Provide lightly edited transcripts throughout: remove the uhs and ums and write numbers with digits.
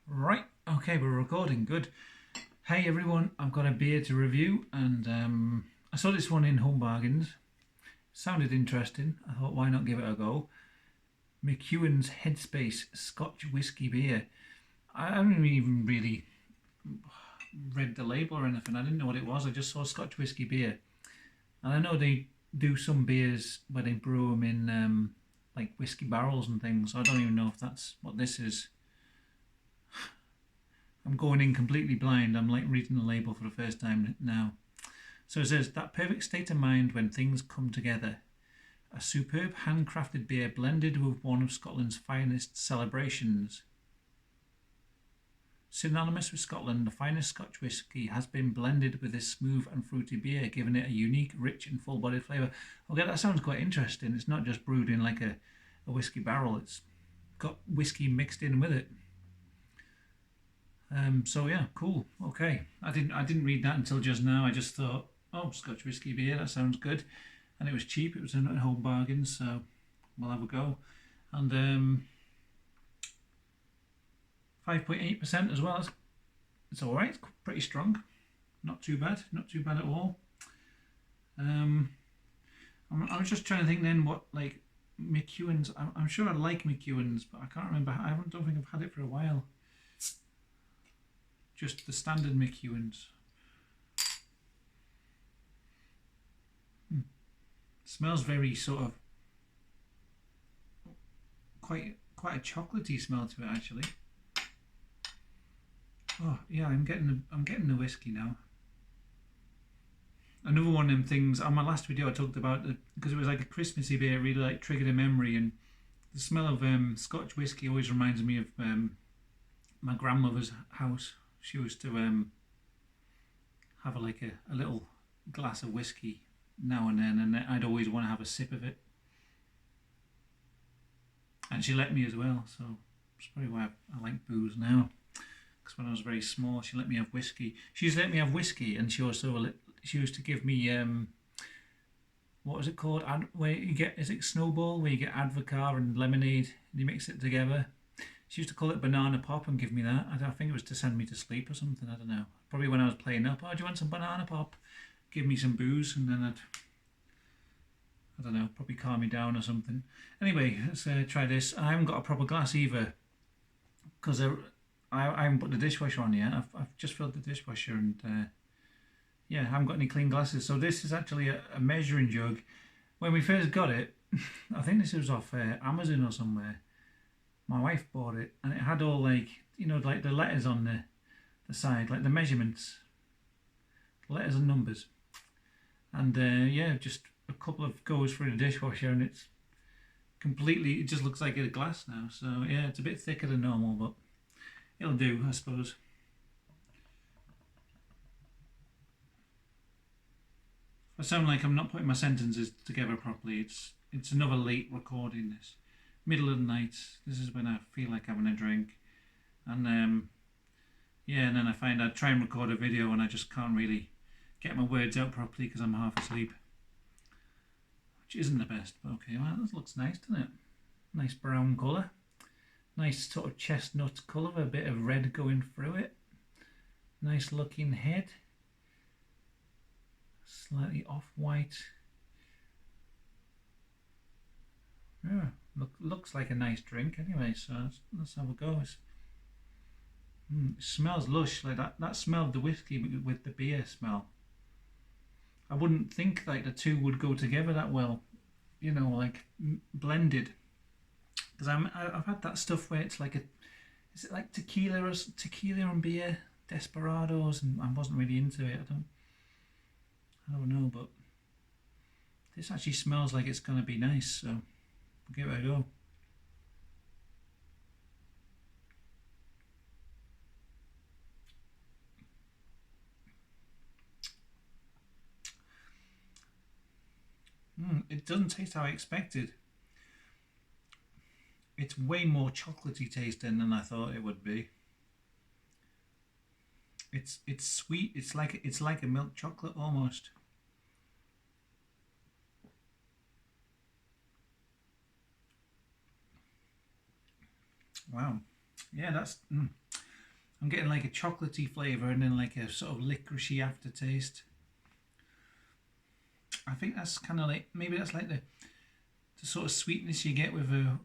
Right, okay, we're recording. Good. Hey everyone, I've got a beer to review, and I saw this one in Home Bargains. Sounded interesting. I thought, why not give it a go? McEwan's Headspace Scotch Whisky beer. I haven't even really read the label or anything. I didn't know what it was. I just saw Scotch Whisky beer, and I know they do some beers where they brew them in like whiskey barrels and things. So I don't even know if that's what this is. I'm going in completely blind. I'm like reading the label for the first time now. So it says, that perfect state of mind when things come together. A superb handcrafted beer blended with one of Scotland's finest celebrations. Synonymous with Scotland, the finest Scotch whisky has been blended with this smooth and fruity beer, giving it a unique, rich and full-bodied flavour. Okay, that sounds quite interesting. It's not just brewed in like a whiskey barrel. It's got whiskey mixed in with it. So yeah, cool. Okay, I didn't read that until just now. I just thought, oh, Scotch whisky beer, that sounds good, and it was cheap. It was in Home Bargains, so we'll have a go. And 5.8% as well. It's all right. It's pretty strong. Not too bad. Not too bad at all. I was just trying to think then what like McEwan's. I'm sure I like McEwan's, but I can't remember. Don't think I've had it for a while. Just the standard McEwan's. Smells very sort of quite a chocolatey smell to it actually. Oh yeah, I'm getting the whiskey now. Another one of them things on my last video I talked about because it was like a Christmassy beer, really like triggered a memory, and the smell of Scotch whisky always reminds me of my grandmother's house. She used to have a little glass of whiskey now and then, and I'd always want to have a sip of it. And she let me as well, so that's probably why I like booze now. Because when I was very small, she let me have whiskey. She used to let me have whiskey, and she used to give me what was it called? Where you get, is it Snowball? Where you get Advocar and lemonade and you mix it together. She used to call it banana pop and give me that. I think it was to send me to sleep or something. I don't know. Probably when I was playing up. Oh, do you want some banana pop? Give me some booze, and then I don't know, probably calm me down or something. Anyway, let's try this. I haven't got a proper glass either because I haven't put the dishwasher on yet. I've just filled the dishwasher, and yeah, I haven't got any clean glasses. So this is actually a measuring jug. When we first got it, I think this was off Amazon or somewhere. My wife bought it, and it had all like, you know, like the letters on the side, like the measurements, letters and numbers. And yeah, just a couple of goes through the dishwasher, and it's completely, it just looks like a glass now. So yeah, it's a bit thicker than normal, but it'll do, I suppose. I sound like I'm not putting my sentences together properly. It's another late recording this. Middle of the night. This is when I feel like having a drink. And yeah, and then I find I try and record a video and I just can't really get my words out properly because I'm half asleep. Which isn't the best, but okay, well, this looks nice, doesn't it? Nice brown colour. Nice sort of chestnut colour with a bit of red going through it. Nice looking head. Slightly off-white. Yeah, looks like a nice drink anyway, so let's have a go. It smells lush, like that smell of the whiskey with the beer smell. I wouldn't think like the two would go together that well, you know, like blended. Because I've had that stuff where it's like is it like tequila and beer, Desperados, and I wasn't really into it. I don't know, but this actually smells like it's gonna be nice, so we'll give it a go. It doesn't taste how I expected. It's way more chocolatey tasting than I thought it would be. It's sweet. It's like a milk chocolate almost. Wow. Yeah, that's I'm getting like a chocolatey flavour and then like a sort of licoricey aftertaste. I think that's kind of like, maybe that's like the sort of sweetness you get with a,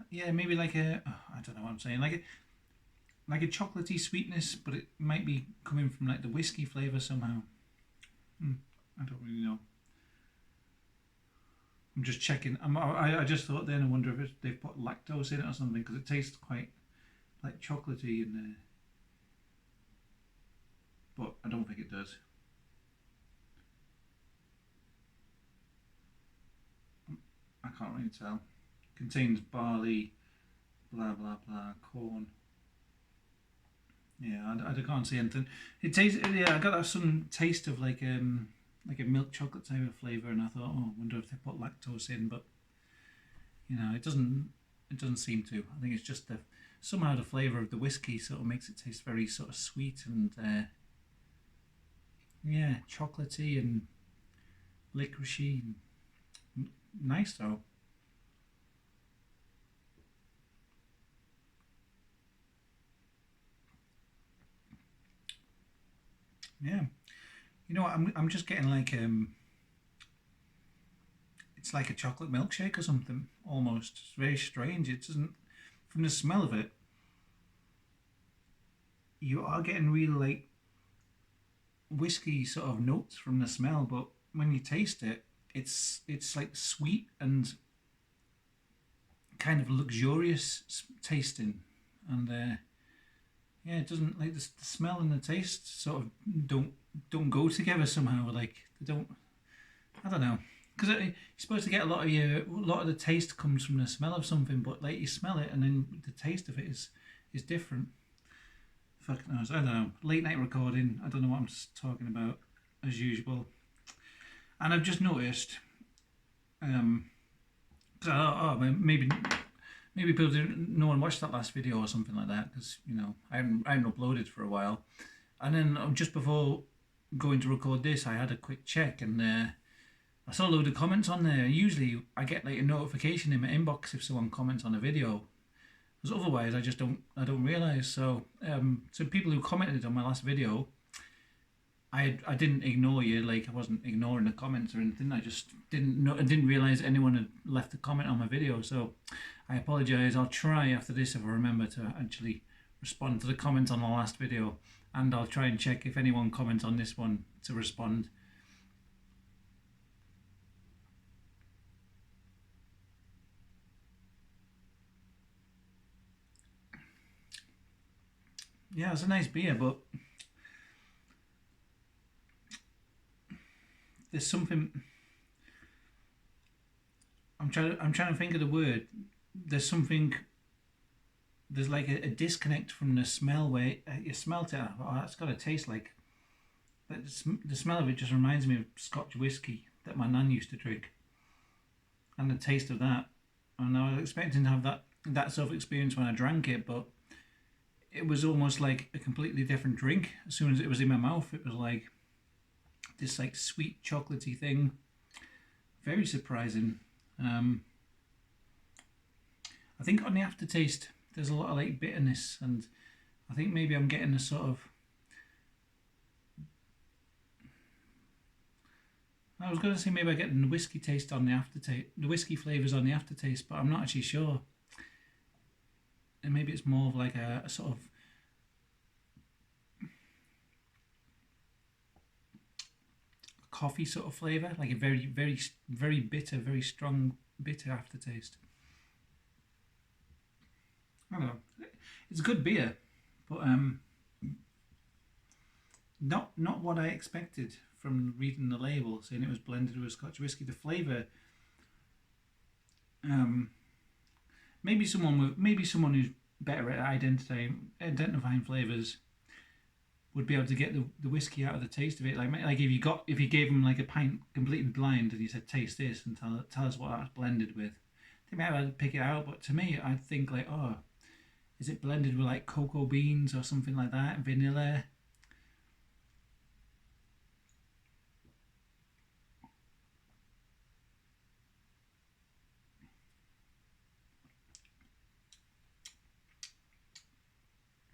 yeah, maybe like a, oh, I don't know what I'm saying, like a chocolatey sweetness, but it might be coming from like the whiskey flavour somehow. I don't really know. I'm just checking. I just thought then, I wonder if they've put lactose in it or something, because it tastes quite like chocolatey in there. But I don't think it does. I can't really tell. Contains barley, blah blah blah, corn. Yeah, I can't see anything. It tastes. Yeah, I got some taste of like a milk chocolate type of flavour, and I thought, oh, I wonder if they put lactose in, but you know, it doesn't. It doesn't seem to. I think it's just somehow the flavour of the whiskey sort of makes it taste very sort of sweet and yeah, chocolatey and licoricey. Nice though. Yeah. You know what? I'm just getting like it's like a chocolate milkshake or something almost. It's very strange. It doesn't, from the smell of it, you are getting really like whiskey sort of notes from the smell, but when you taste it, it's like sweet and kind of luxurious tasting, and yeah, it doesn't like the smell and the taste sort of don't go together somehow. Like they don't. I don't know, because you're supposed to get a lot of the taste comes from the smell of something, but like you smell it and then the taste of it is different. Fuck knows. I don't know. Late night recording. I don't know what I'm talking about as usual. And I've just noticed, maybe people didn't. No one watched that last video or something like that, because you know I haven't uploaded for a while. And then just before going to record this, I had a quick check, and I saw a load of comments on there. Usually, I get like a notification in my inbox if someone comments on a video, because otherwise I just don't realise. So so people who commented on my last video, I didn't ignore you. Like I wasn't ignoring the comments or anything. I just didn't realise anyone had left a comment on my video. So I apologise. I'll try after this if I remember to actually respond to the comments on the last video, and I'll try and check if anyone comments on this one to respond. Yeah, it's a nice beer, but there's something. I'm trying to think of the word. There's something. There's like a disconnect from the smell where you smelt it. Oh, that's got to taste like. The smell of it just reminds me of Scotch whisky that my nan used to drink, and the taste of that. And I was expecting to have that sort of experience when I drank it, but it was almost like a completely different drink. As soon as it was in my mouth, it was like this like sweet chocolatey thing. Very surprising. I think on the aftertaste there's a lot of like bitterness, and I think maybe I'm getting a sort of, I was going to say maybe I'm getting the whiskey taste on the aftertaste, the whiskey flavours on the aftertaste, but I'm not actually sure. And maybe it's more of like a sort of coffee sort of flavour, like a very, very, very bitter, very strong bitter aftertaste. I don't know. It's a good beer, but not what I expected from reading the label saying it was blended with Scotch whisky. The flavour, maybe someone who's better at identifying flavours would be able to get the whiskey out of the taste of it. Like if you gave them like a pint completely blind and you said taste this and tell us what that's blended with, they might be able to pick it out. But to me, I'd think like, oh, is it blended with like cocoa beans or something like that, vanilla?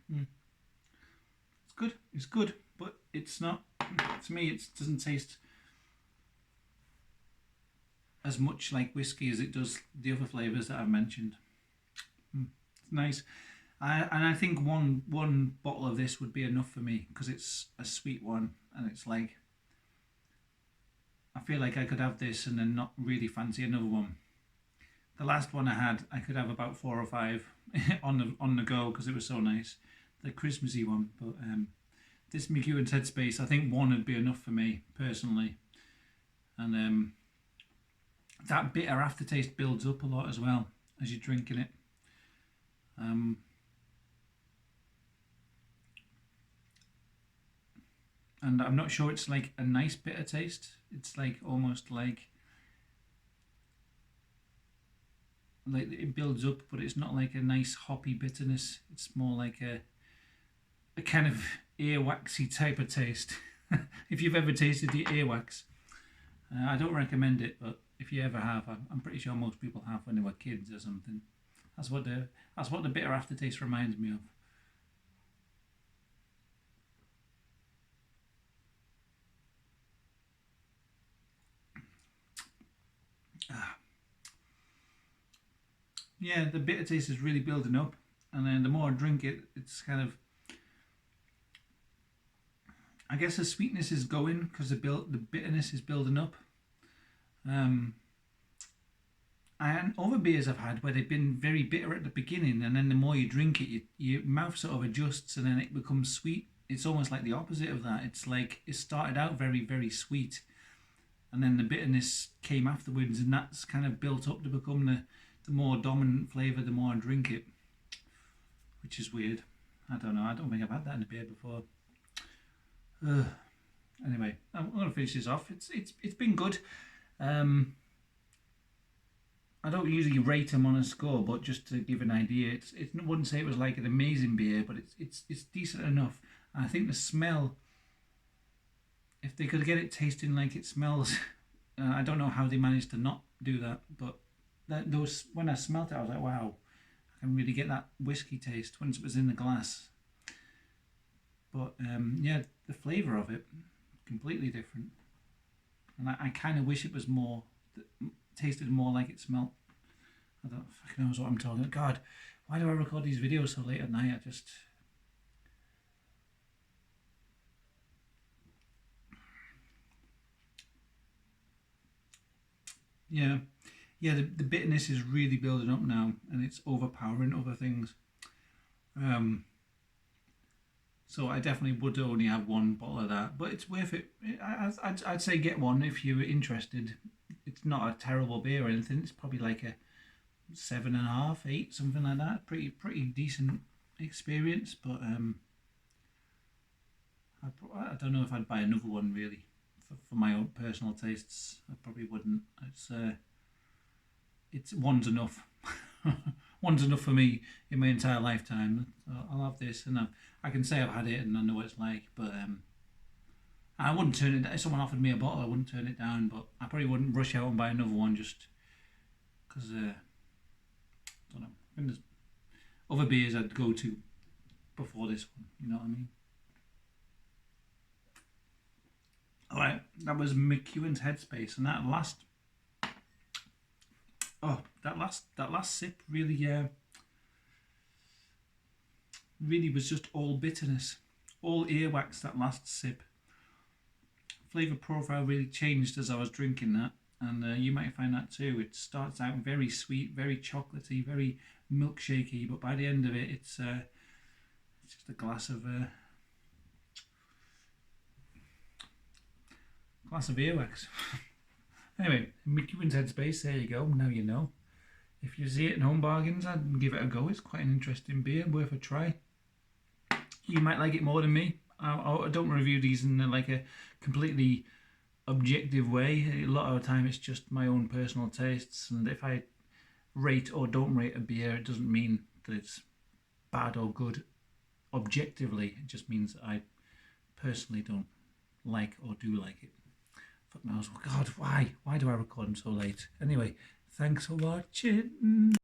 It's good. It's good, but it's not. To me, it doesn't taste as much like whiskey as it does the other flavours that I've mentioned. It's nice. And I think one bottle of this would be enough for me because it's a sweet one, and it's like, I feel like I could have this and then not really fancy another one. The last one I had, I could have about 4 or 5 on the go because it was so nice. The Christmassy one, but this McEwan's Headspace, I think one would be enough for me personally. And that bitter aftertaste builds up a lot as well as you're drinking it. And I'm not sure it's like a nice bitter taste. It's like almost like it builds up, but it's not like a nice hoppy bitterness. It's more like a kind of earwaxy type of taste. If you've ever tasted the earwax, I don't recommend it, but if you ever have, I'm pretty sure most people have when they were kids or something. That's what the bitter aftertaste reminds me of. Yeah, the bitter taste is really building up, and then the more I drink it, it's kind of, I guess the sweetness is going because the bitterness is building up. And other beers I've had where they've been very bitter at the beginning, and then the more you drink it, your mouth sort of adjusts, and then it becomes sweet. It's almost like the opposite of that. It's like it started out very, very sweet, and then the bitterness came afterwards, and that's kind of built up to become the more dominant flavour the more I drink it, which is weird. I don't know. I don't think I've had that in a beer before. Anyway, I'm going to finish this off. It's been good. I don't usually rate them on a score, but just to give an idea, I wouldn't say it was like an amazing beer, but it's decent enough. And I think the smell, if they could get it tasting like it smells, I don't know how they managed to not do that, but when I smelt it, I was like, wow, I can really get that whiskey taste once it was in the glass. But yeah, the flavour of it, completely different. And I kind of wish it was more, tasted more like it smelt. I don't fucking know what I'm talking about. God, why do I record these videos so late at night? I just... Yeah. Yeah, the bitterness is really building up now, and it's overpowering other things. So I definitely would only have one bottle of that, but it's worth it. I'd say get one if you're interested. It's not a terrible beer or anything. It's probably like a 7.5, 8, something like that. Pretty decent experience, but I don't know if I'd buy another one really for my own personal tastes. I probably wouldn't. It's one's enough. One's enough for me in my entire lifetime. So I'll have this, and I can say I've had it and I know what it's like. But I wouldn't turn it down. If someone offered me a bottle, I wouldn't turn it down. But I probably wouldn't rush out and buy another one just because I don't know. I think there's other beers I'd go to before this one. You know what I mean? All right, that was McEwan's Headspace, and that last sip really really was just all bitterness, all earwax. That last sip, flavour profile really changed as I was drinking that, and you might find that too. It starts out very sweet, very chocolatey, very milkshakey, but by the end of it, it's just a glass of earwax. Anyway, McEwan's Headspace, there you go, now you know. If you see it in Home Bargains, I'd give it a go. It's quite an interesting beer, worth a try. You might like it more than me. I don't review these in like a completely objective way. A lot of the time it's just my own personal tastes, and if I rate or don't rate a beer, it doesn't mean that it's bad or good objectively. It just means that I personally don't like or do like it. Fuck knows. God, why do I record them so late? Anyway, thanks for watching.